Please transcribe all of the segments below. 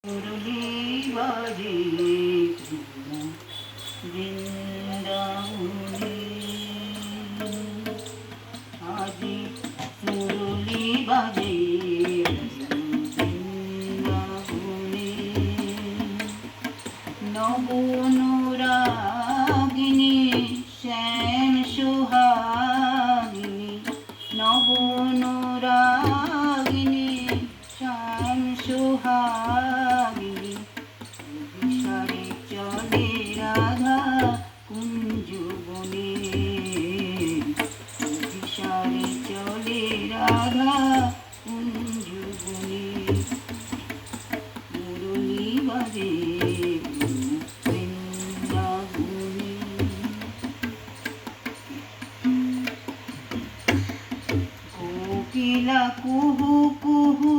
মুরলী বাজে বৃন্দাবনে, আজি মুরলী বাজে বৃন্দাবনে। নব অনুরাগিনী শ্যাম সোহাগিনী, নব অনুরাগিনী শ্যাম সোহাগিনী। অভিসারে চলে রাধা কুঞ্জ বনে, অভিসারে চলে রাধা কুঞ্জ বনে। মুরলী বাজে বৃন্দাবনে। কোকিলা কুহু কুহু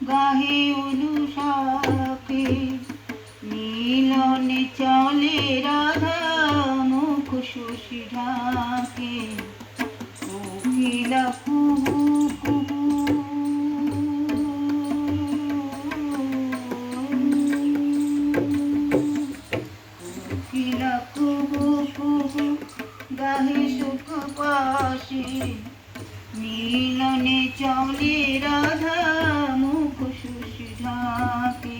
গাহে অনুসাকে, মিলনে চলে রাধা মুখ শশী ঢাকে। কোকিলা কুহু কুহু কোকিলা কুহু কুহু গাহে সুখ পাশে, মিলনে চলে রাধা মুখ শশী ঢাকে।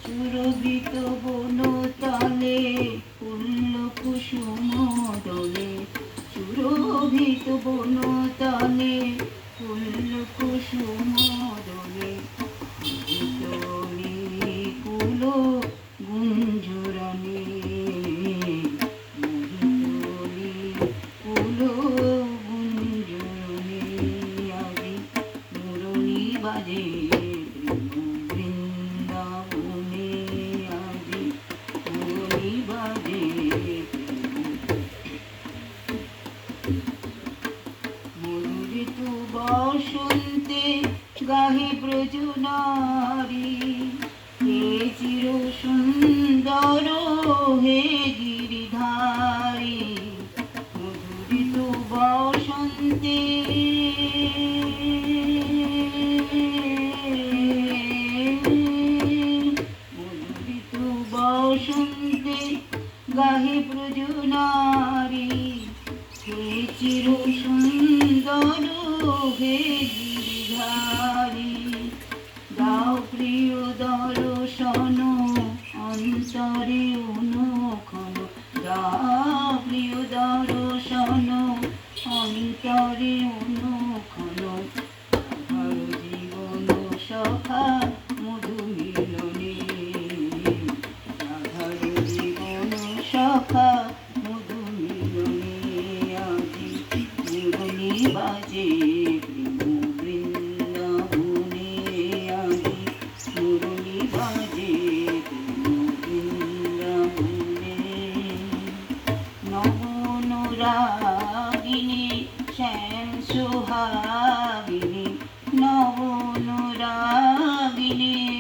সুরভিত বনতলে ফুল্ল কুসুম দলে, সুরভিত বনতলে ফুল্ল কুসুম দলে। কুল গুঞ্জরণে, কুল গুঞ্জরণে। আজি মুরলী বাজে বৃন্দাবনে, আজি মুরলী বাজে। মধুরিত বসন্তে গাহে ব্রজনারী, হে চির সুন্দর হে গিরিধারী। মধুরিত বসন্তে মধুরিত বসন্তে গাহে ব্রজনারী, হে চির সুন্দর হে গিরিধারী। দাও প্রিয় দর্শন অন্তরে অনুক্ষণ, দাও প্রিয় দর্শন অন্তরে অনুক্ষণ। আমার জীবন সখা মধু মিলনে, রাধার জীবন সখা মধু মিলনে। আজি মুরলী বাজে বৃন্দাবনে, আজি মুরলী বাজে বৃন্দাবনে। নব অনুরাগিনী শ্যাম সোহাগিনী,